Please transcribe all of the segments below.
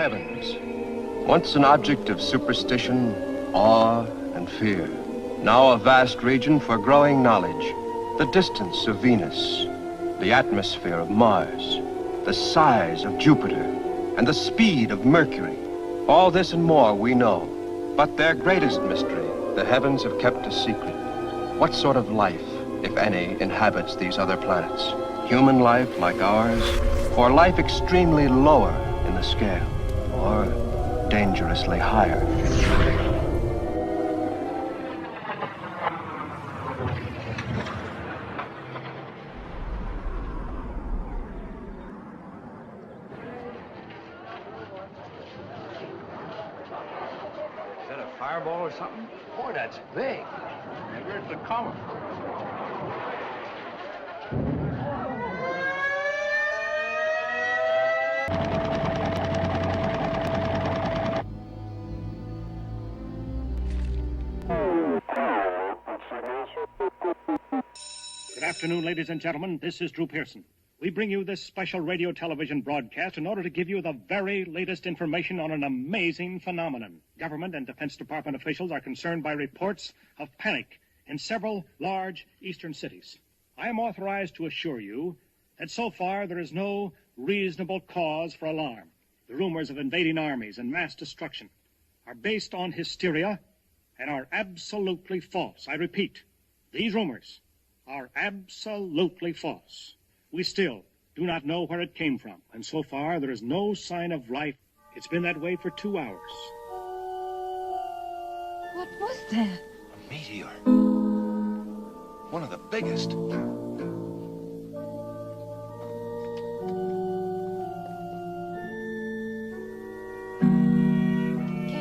heavens, once an object of superstition, awe, and fear. Now a vast region for growing knowledge. The distance of Venus, the atmosphere of Mars, the size of Jupiter, and the speed of Mercury. All this and more we know. But their greatest mystery, the heavens have kept a secret. What sort of life, if any, inhabits these other planets? Human life like ours, or life extremely lower in the scale, or dangerously higher? Is that a fireball or something? Boy, that's big. Maybe it's a comet. Good afternoon, ladies and gentlemen. This is Drew Pearson. We bring you this special radio television broadcast in order to give you the very latest information on an amazing phenomenon. Government and Defense Department officials are concerned by reports of panic in several large eastern cities. I am authorized to assure you that so far there is no reasonable cause for alarm. The rumors of invading armies and mass destruction are based on hysteria and are absolutely false. I repeat, these rumors are absolutely false. We still do not know where it came from, and so far there is no sign of life. It's been that way for 2 hours. What was that? A meteor. One of the biggest. Can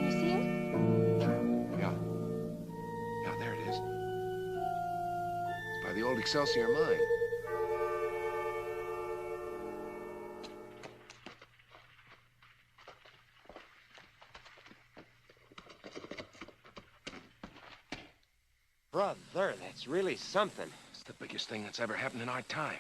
you see it? Yeah, there it is. It's by the old Excelsior mine. Brother, that's really something. It's the biggest thing that's ever happened in our time.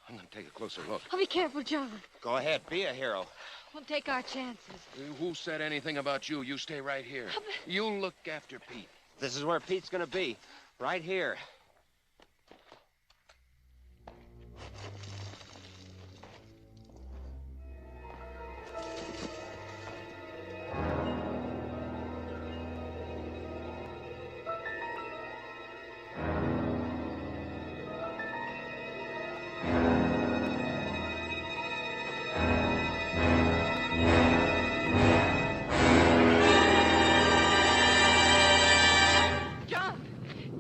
I'm gonna take a closer look. Oh, be careful, John. Go ahead, be a hero. We'll take our chances. Who said anything about you? You stay right here. You look after Pete. This is where Pete's gonna be, right here.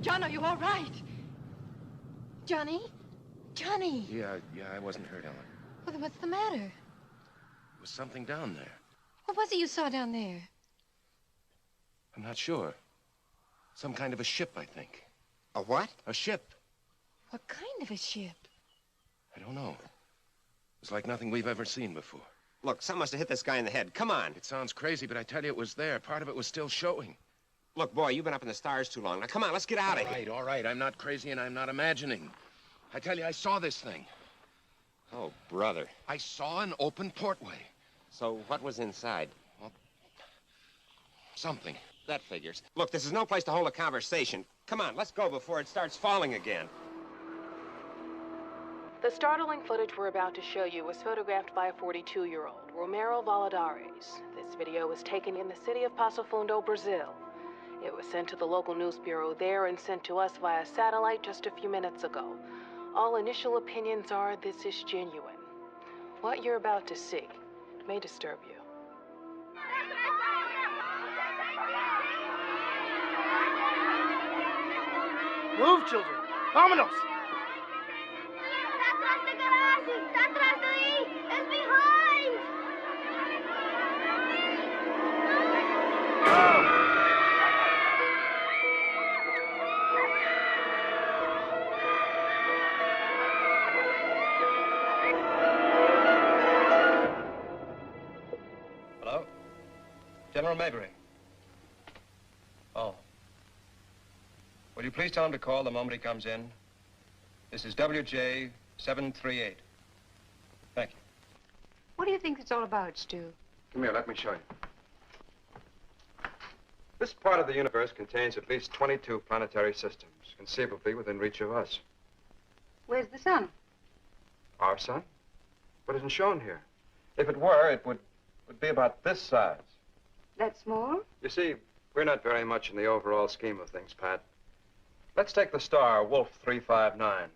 John, are you all right? Johnny? Johnny! Yeah, I wasn't hurt, Ellen. Well, then what's the matter? There was something down there. What was it you saw down there? I'm not sure. Some kind of a ship, I think. A what? A ship. What kind of a ship? I don't know. It's like nothing we've ever seen before. Look, something must have hit this guy in the head. Come on. It sounds crazy, but I tell you, it was there. Part of it was still showing. Look, boy, you've been up in the stars too long. Now, come on, let's get out of here. All right. I'm not crazy and I'm not imagining. I tell you, I saw this thing. Oh, brother. I saw an open portway. So what was inside? Well, something. That figures. Look, this is no place to hold a conversation. Come on, let's go before it starts falling again. The startling footage we're about to show you was photographed by a 42-year-old, Romero Valadares. This video was taken in the city of Passo Fundo, Brazil. It was sent to the local news bureau there and sent to us via satellite just a few minutes ago. All initial opinions are this is genuine. What you're about to see may disturb you. Move, children. Vámonos. Está atrás de ahí. It's behind. Hello? General Maybury. Oh. Will you please tell him to call the moment he comes in? This is WJ 738. Thank you. What do you think it's all about, Stu? Come here, let me show you. This part of the universe contains at least 22 planetary systems, conceivably within reach of us. Where's the sun? Our sun? But isn't shown here. If it were, it would be about this size. That small? You see, we're not very much in the overall scheme of things, Pat. Let's take the star Wolf 359.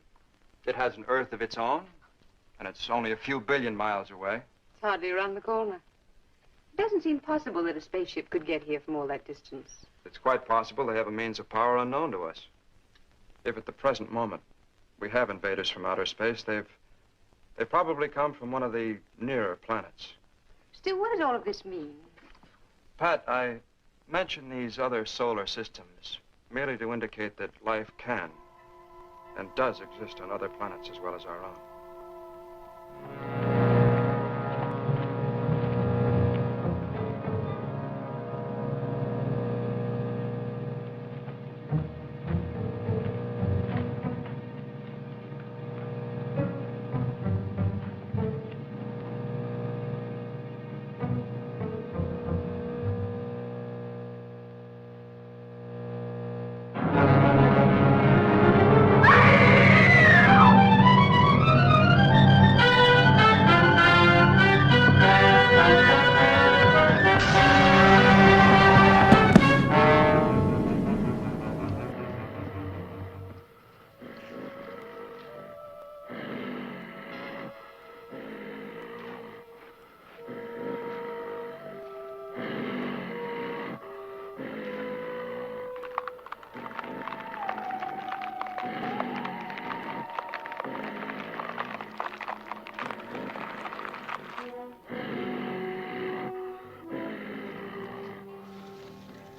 It has an Earth of its own, and it's only a few billion miles away. It's hardly around the corner. It doesn't seem possible that a spaceship could get here from all that distance. It's quite possible they have a means of power unknown to us. If at the present moment we have invaders from outer space, they've probably come from one of the nearer planets. Still, what does all of this mean? Pat, I mention these other solar systems merely to indicate that life can and does exist on other planets as well as our own.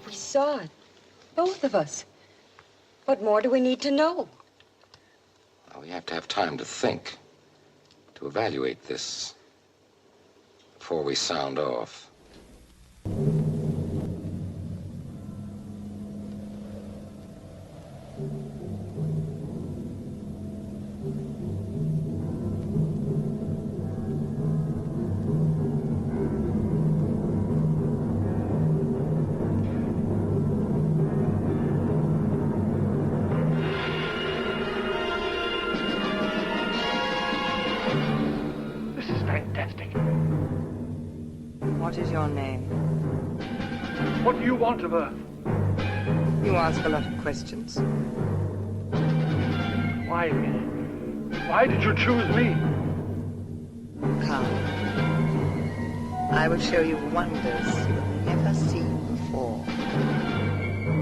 We saw it. Both of us. What more do we need to know? Well, we have to have time to think, to evaluate this before we sound off. What is your name? What do you want of her? You ask a lot of questions. Why? Why did you choose me? Come. I will show you wonders you have never seen before.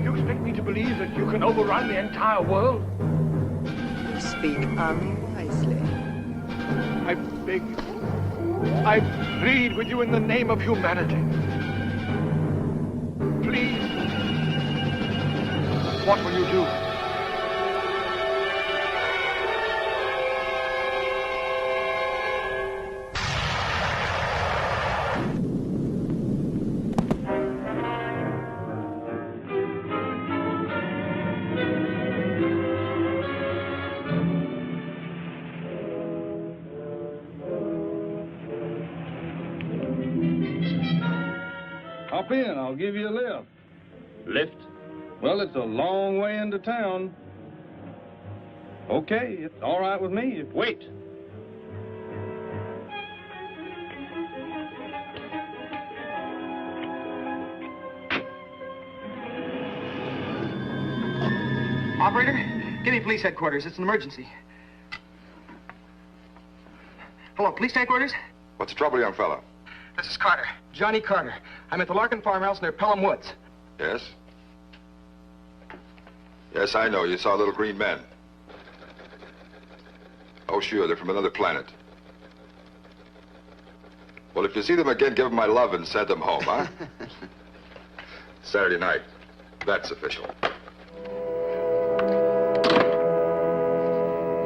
You expect me to believe that you can overrun the entire world? You speak unwisely. I beg you. I plead with you in the name of humanity. Please. What will you do? Hop in, I'll give you a lift. Lift? Well, it's a long way into town. Okay, it's all right with me. Wait. Operator, give me police headquarters. It's an emergency. Hello, police headquarters? What's the trouble, young fella? This is Carter. Johnny Carter. I'm at the Larkin farmhouse near Pelham Woods. Yes? Yes, I know. You saw little green men. Oh, sure. They're from another planet. Well, if you see them again, give them my love and send them home, huh? Saturday night. That's official.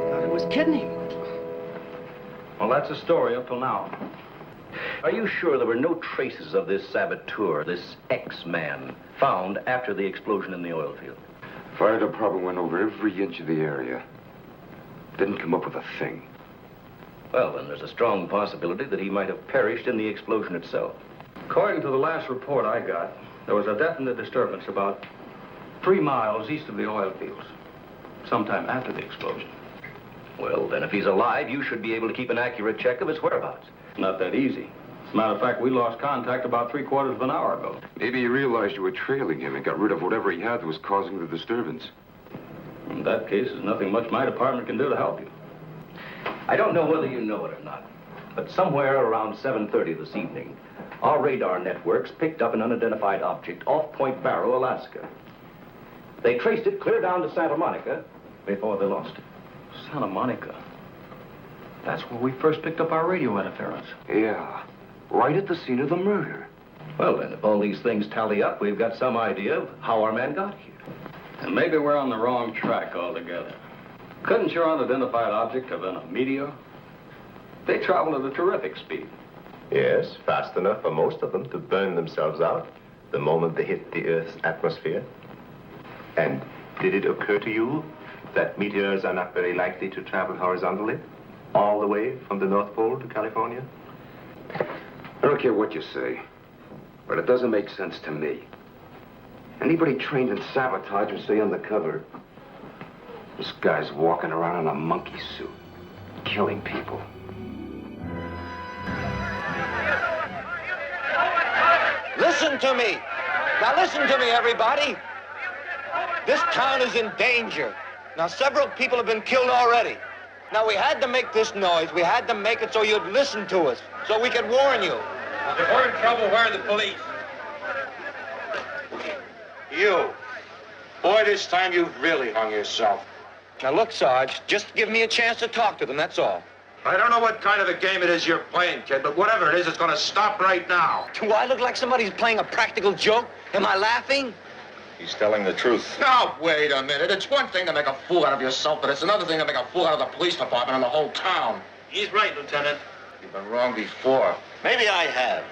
Thought it was kidney. Well, that's the story up till now. Are you sure there were no traces of this saboteur, this X-man, found after the explosion in the oil field? Fire department went over every inch of the area. Didn't come up with a thing. Well, then there's a strong possibility that he might have perished in the explosion itself. According to the last report I got, there was a definite disturbance about 3 miles east of the oil fields, sometime after the explosion. Well, then, if he's alive, you should be able to keep an accurate check of his whereabouts. Not that easy. As a matter of fact, we lost contact about 3/4 of an hour ago. Maybe you realized you were trailing him and got rid of whatever he had that was causing the disturbance. In that case, there's nothing much my department can do to help you. I don't know whether you know it or not, but somewhere around 7:30 this evening, our radar networks picked up an unidentified object off Point Barrow, Alaska. They traced it clear down to Santa Monica before they lost it. Santa Monica? That's where we first picked up our radio interference. Yeah, right at the scene of the murder. Well, then, if all these things tally up, we've got some idea of how our man got here. And maybe we're on the wrong track altogether. Couldn't your unidentified object have been a meteor? They travel at a terrific speed. Yes, fast enough for most of them to burn themselves out the moment they hit the Earth's atmosphere. And did it occur to you that meteors are not very likely to travel horizontally, all the way from the North Pole to California? I don't care what you say, but it doesn't make sense to me. Anybody trained in sabotage would stay undercover. This guy's walking around in a monkey suit, killing people. Listen to me. Now listen to me, everybody. This town is in danger. Now, several people have been killed already. Now, we had to make this noise. We had to make it so you'd listen to us, so we could warn you. If we're in trouble, where are the police? You. Boy, this time you've really hung yourself. Now, look, Sarge, just give me a chance to talk to them, that's all. I don't know what kind of a game it is you're playing, kid, but whatever it is, it's going to stop right now. Do I look like somebody's playing a practical joke? Am I laughing? He's telling the truth. Now, wait a minute. It's one thing to make a fool out of yourself, but it's another thing to make a fool out of the police department and the whole town. He's right, Lieutenant. You've been wrong before. Maybe I have.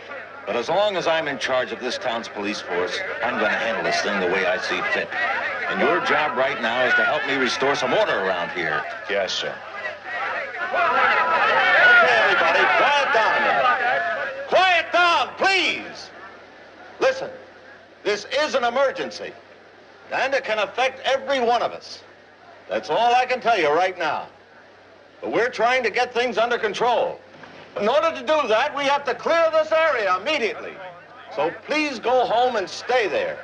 But as long as I'm in charge of this town's police force, I'm going to handle this thing the way I see fit. And your job right now is to help me restore some order around here. Yes, sir. Okay, everybody, quiet down a minute. Quiet down, please. Listen, this is an emergency, and it can affect every one of us. That's all I can tell you right now. But we're trying to get things under control. In order to do that, we have to clear this area immediately. So please go home and stay there.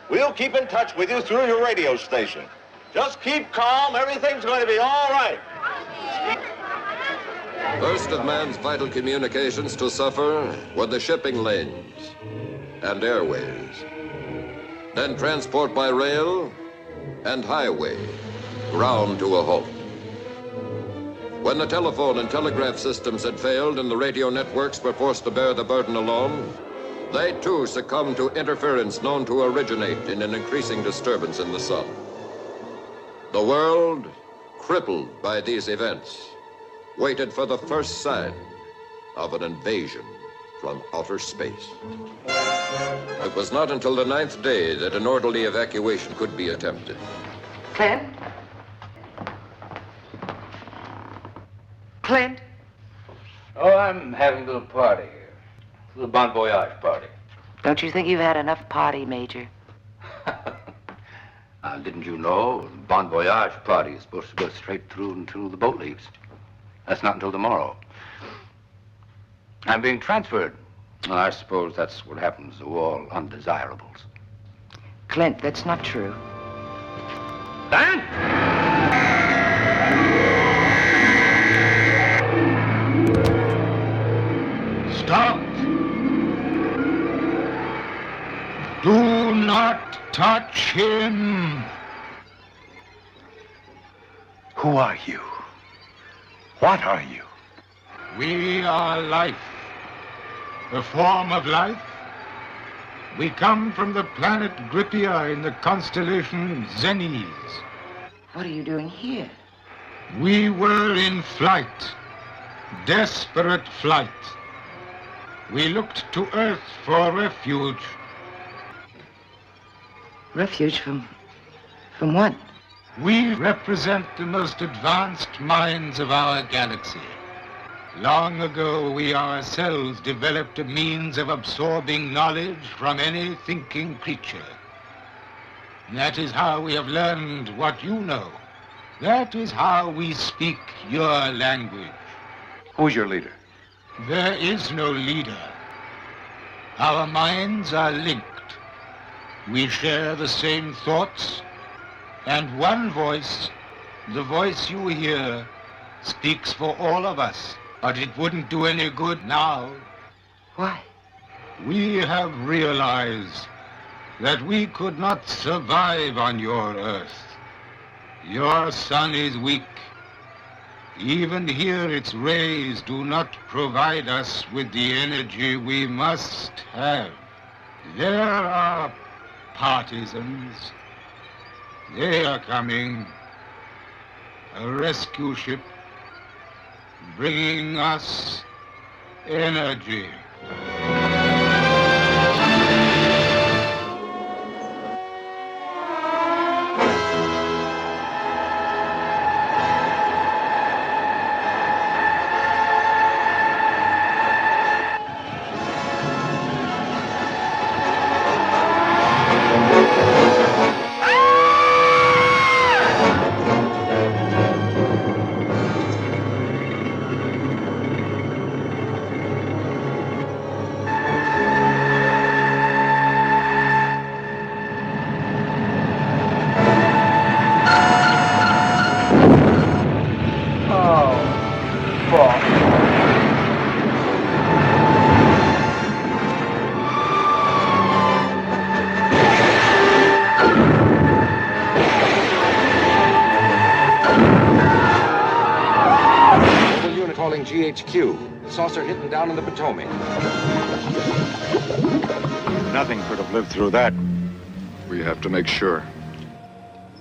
We'll keep in touch with you through your radio station. Just keep calm. Everything's going to be all right. First of man's vital communications to suffer were the shipping lanes and airways. Then transport by rail and highway ground to a halt. When the telephone and telegraph systems had failed and the radio networks were forced to bear the burden alone, they too succumbed to interference known to originate in an increasing disturbance in the sun. The world, crippled by these events, waited for the first sign of an invasion from outer space. It was not until the 9th day that an orderly evacuation could be attempted. Clint? Clint? Oh, I'm having a little party here. A little bon voyage party. Don't you think you've had enough party, Major? Didn't you know? Bon voyage party is supposed to go straight through until the boat leaves. That's not until tomorrow. I'm being transferred. I suppose that's what happens to all undesirables. Clint, that's not true. Dan! Stop! Do not touch him! Who are you? What are you? We are life. The form of life. We come from the planet Gripia in the constellation Zenes. What are you doing here? We were in flight. Desperate flight. We looked to Earth for refuge. Refuge from what? We represent the most advanced minds of our galaxy. Long ago, we ourselves developed a means of absorbing knowledge from any thinking creature. And that is how we have learned what you know. That is how we speak your language. Who's your leader? There is no leader. Our minds are linked. We share the same thoughts, and one voice, the voice you hear, speaks for all of us. But it wouldn't do any good now. Why? We have realized that we could not survive on your Earth. Your sun is weak. Even here, its rays do not provide us with the energy we must have. There are partisans. They are coming. A rescue ship bringing us energy. Calling GHQ. The saucer hitting down in the Potomac. Nothing could have lived through that. We have to make sure.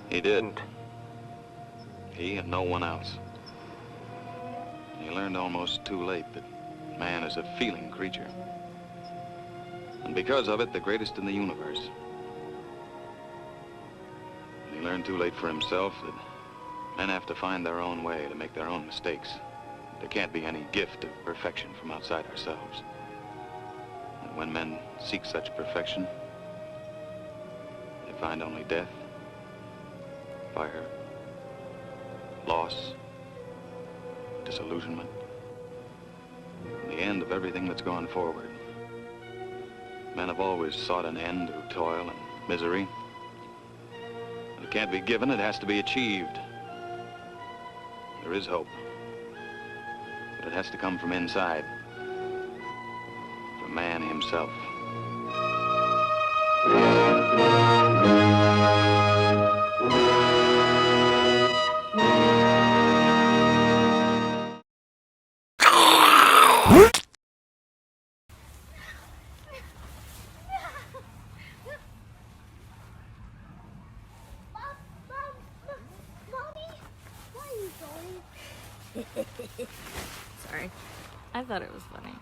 He didn't. He and no one else. He learned almost too late that man is a feeling creature. And because of it, the greatest in the universe. He learned too late for himself that men have to find their own way to make their own mistakes. There can't be any gift of perfection from outside ourselves. And when men seek such perfection, they find only death, fire, loss, disillusionment, and the end of everything that's gone forward. Men have always sought an end through toil and misery. If it can't be given, it has to be achieved. There is hope. But it has to come from inside, from man himself. Sorry. I thought it was funny.